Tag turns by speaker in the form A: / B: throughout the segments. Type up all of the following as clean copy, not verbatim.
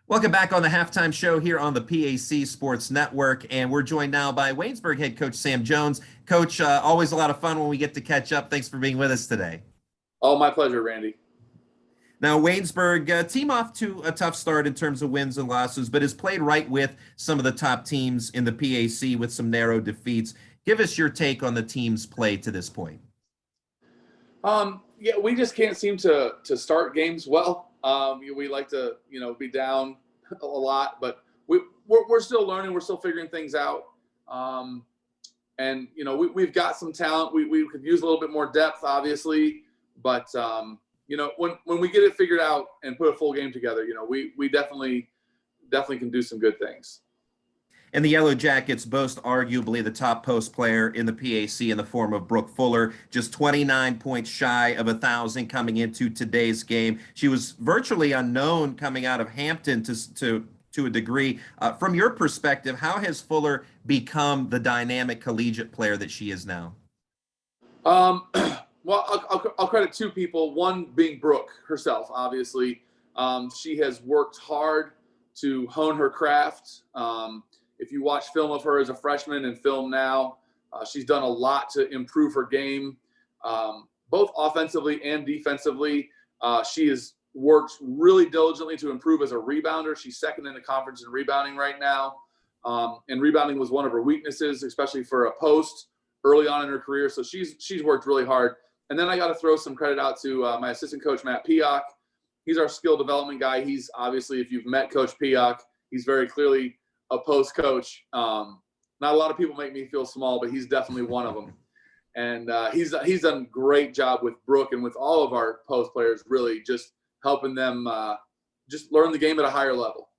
A: Welcome back on the halftime show here on the PAC Sports Network. And we're joined now by Waynesburg head coach Sam Jones. Coach, always a lot of fun when we get to catch up. Thanks for being with us today.
B: Oh, my pleasure, Randy.
A: Now, Waynesburg, team off to a tough start in terms of wins and losses, but has played right with some of the top teams in the PAC with some narrow defeats. Give us your take on the team's play to this point.
B: Yeah, we just can't seem to start games well. We like to, be down a lot, but we're still learning. We're still figuring things out. And we've got some talent. We could use a little bit more depth, obviously, but when we get it figured out and put a full game together, we definitely can do some good things.
A: And the Yellow Jackets boast arguably the top post player in the PAC in the form of Brooke Fuller, just 29 points shy of 1,000 coming into today's game. She was virtually unknown coming out of Hampton to a degree. From your perspective, how has Fuller become the dynamic collegiate player that she is now?
B: Well, I'll credit two people. One being Brooke herself, obviously. She has worked hard to hone her craft. If you watch film of her as a freshman and film now, she's done a lot to improve her game, both offensively and defensively. She has worked really diligently to improve as a rebounder. She's second in the conference in rebounding right now. And rebounding was one of her weaknesses, especially for a post early on in her career. So she's worked really hard. And then I got to throw some credit out to my assistant coach, Matt Pioch. He's our skill development guy. He's obviously, if you've met Coach Pioch, he's very clearly a post coach. Not a lot of people make me feel small, but he's definitely one of them. And he's done a great job with Brooke and with all of our post players, really just helping them just learn the game at a higher level.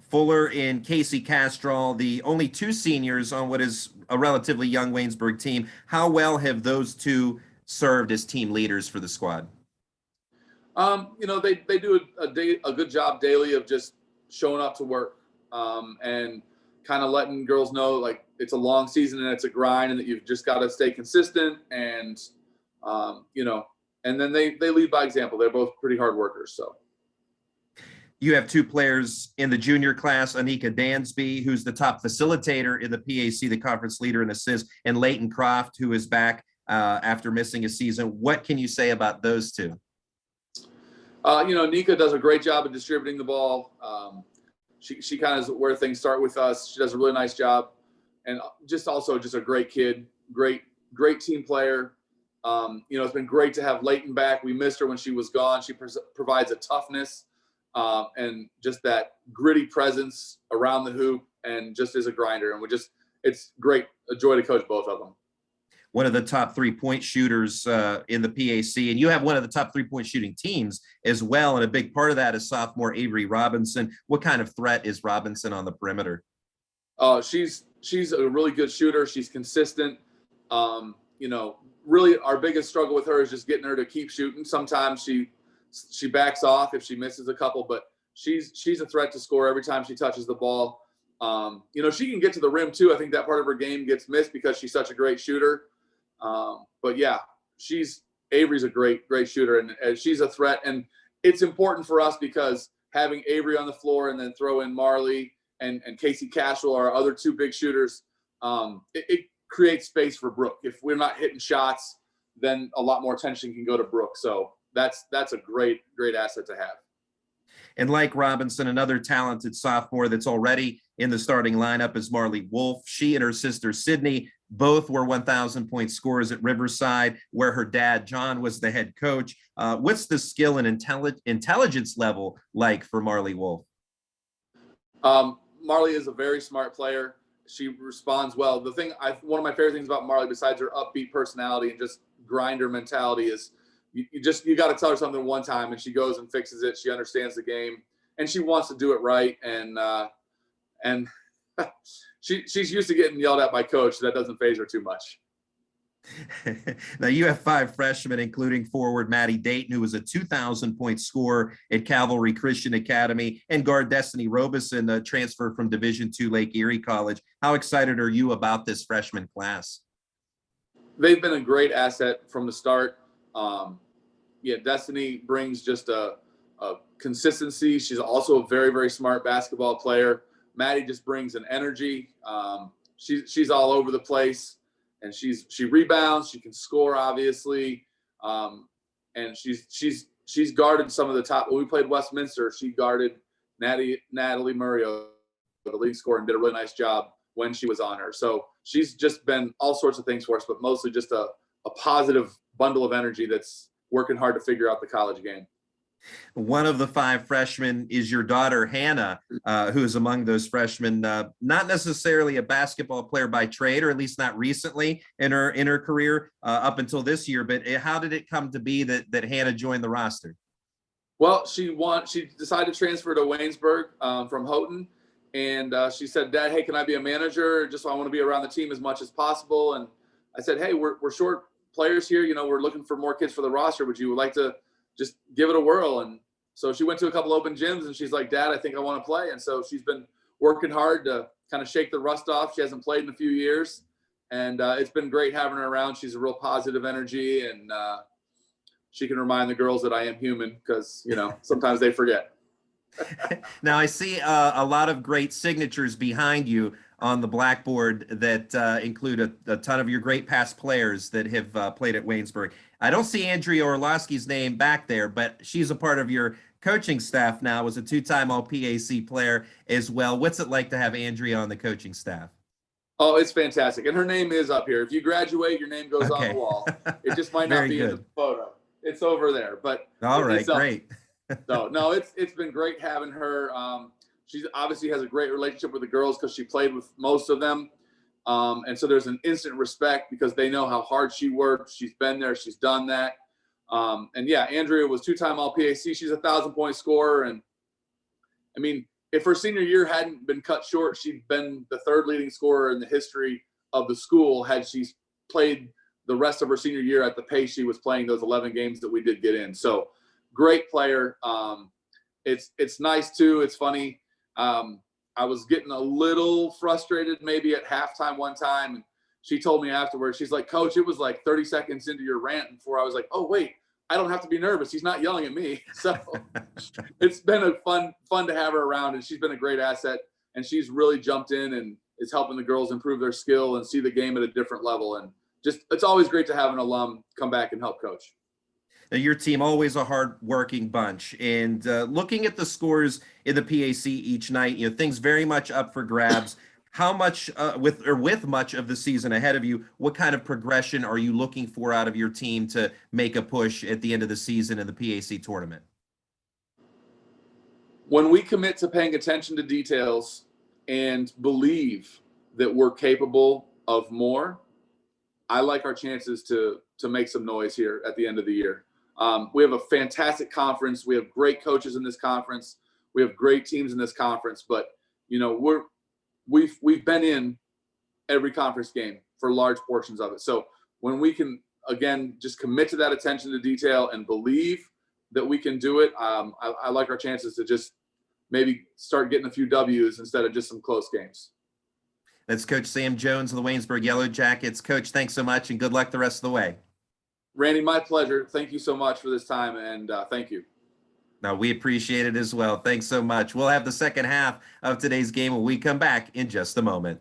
A: Fuller and Casey Castrol, the only two seniors on what is a relatively young Waynesburg team. How well have those two served as team leaders for the squad?
B: They do a good job daily of just showing up to work. And kind of letting girls know like it's a long season and it's a grind and that you've just got to stay consistent and and then they lead by example. They're both pretty hard workers. So
A: you have two players in the junior class, Anika Dansby, who's the top facilitator in the PAC, the conference leader in assists, and Leighton Croft, who is back after missing a season. What can you say about those two?
B: Anika does a great job of distributing the ball. She kind of is where things start with us. She does a really nice job, and just a great kid, great team player. It's been great to have Leighton back. We missed her when she was gone. She provides a toughness and just that gritty presence around the hoop, and just is a grinder. And it's great, a joy to coach both of them.
A: One of the top 3-point shooters in the PAC, and you have one of the top 3-point shooting teams as well. And a big part of that is sophomore Avery Robinson. What kind of threat is Robinson on the perimeter?
B: She's a really good shooter. She's consistent. Really our biggest struggle with her is just getting her to keep shooting. Sometimes she backs off if she misses a couple, but she's a threat to score every time she touches the ball. She can get to the rim too. I think that part of her game gets missed because she's such a great shooter. But yeah, Avery's a great shooter, and she's a threat. And it's important for us because having Avery on the floor and then throw in Marley and Casey Castrol, our other two big shooters, it creates space for Brooke. If we're not hitting shots, then a lot more attention can go to Brooke. So that's a great asset to have.
A: And like Robinson, another talented sophomore that's already in the starting lineup is Marley Wolf. She and her sister Sydney both were 1,000-point scorers at Riverside, where her dad John was the head coach. What's the skill and intelligence level like for Marley Wolf?
B: Marley is a very smart player. She responds well. One of my favorite things about Marley, besides her upbeat personality and just grinder mentality, is you got to tell her something one time and she goes and fixes it. She understands the game and she wants to do it right. And she's used to getting yelled at by coach. So that doesn't faze her too much.
A: Now you have 5 freshmen, including forward Maddie Dayton, who was a 2,000-point scorer at Cavalry Christian Academy, and guard Destiny Robeson, a transfer from Division II Lake Erie College. How excited are you about this freshman class?
B: They've been a great asset from the start. Destiny brings just a consistency. She's also a very, very smart basketball player. Maddie just brings an energy. She's all over the place, and she rebounds. She can score, obviously, and she's guarded some of the top. When we played Westminster, she guarded Natalie Murray, the league scorer, and did a really nice job when she was on her. So she's just been all sorts of things for us, but mostly just a positive bundle of energy that's working hard to figure out the college game.
A: One of the 5 freshmen is your daughter, Hannah, who is among those freshmen, not necessarily a basketball player by trade, or at least not recently in her career up until this year. But how did it come to be that Hannah joined the roster?
B: Well, she decided to transfer to Waynesburg from Houghton. And she said, Dad, hey, can I be a manager? Just I want to be around the team as much as possible. And I said, hey, we're short players here. We're looking for more kids for the roster. Would you like to just give it a whirl? And so she went to a couple open gyms, and she's like, Dad, I think I want to play. And so she's been working hard to kind of shake the rust off. She hasn't played in a few years. And it's been great having her around. She's a real positive energy. And she can remind the girls that I am human because, sometimes they forget.
A: Now, I see a lot of great signatures behind you on the blackboard that include a ton of your great past players that have played at Waynesburg. I don't see Andrea Orlosky's name back there, but she's a part of your coaching staff now, was a 2-time All-PAC player as well. What's it like to have Andrea on the coaching staff?
B: Oh, it's fantastic. And her name is up here. If you graduate, your name goes on the wall. It just might not be in the photo. It's over there. But
A: all right, great.
B: So no, it's been great having her. She obviously has a great relationship with the girls because she played with most of them, and so there's an instant respect because they know how hard she worked. She's been there, she's done that, and yeah, Andrea was 2-time All-PAC. She's a 1,000-point scorer, and I mean, if her senior year hadn't been cut short, she'd been the 3rd leading scorer in the history of the school had she played the rest of her senior year at the pace she was playing those 11 games that we did get in. So. Great player. It's nice too. It's funny. I was getting a little frustrated maybe at halftime one time, and she told me afterwards, she's like, Coach, it was like 30 seconds into your rant before I was like, oh wait, I don't have to be nervous. He's not yelling at me. So it's been a fun to have her around, and she's been a great asset, and she's really jumped in and is helping the girls improve their skill and see the game at a different level. And just, it's always great to have an alum come back and help coach.
A: Your team, always a hard-working bunch. And looking at the scores in the PAC each night, things very much up for grabs. How much, with much of the season ahead of you, what kind of progression are you looking for out of your team to make a push at the end of the season in the PAC tournament?
B: When we commit to paying attention to details and believe that we're capable of more, I like our chances to make some noise here at the end of the year. We have a fantastic conference. We have great coaches in this conference. We have great teams in this conference, but we've been in every conference game for large portions of it. So when we can, again, just commit to that attention to detail and believe that we can do it, I like our chances to just maybe start getting a few W's instead of just some close games.
A: That's Coach Sam Jones of the Waynesburg Yellow Jackets. Coach, thanks so much, and good luck the rest of the way.
B: Randy, my pleasure. Thank you so much for this time, and thank you.
A: No, we appreciate it as well. Thanks so much. We'll have the second half of today's game when we come back in just a moment.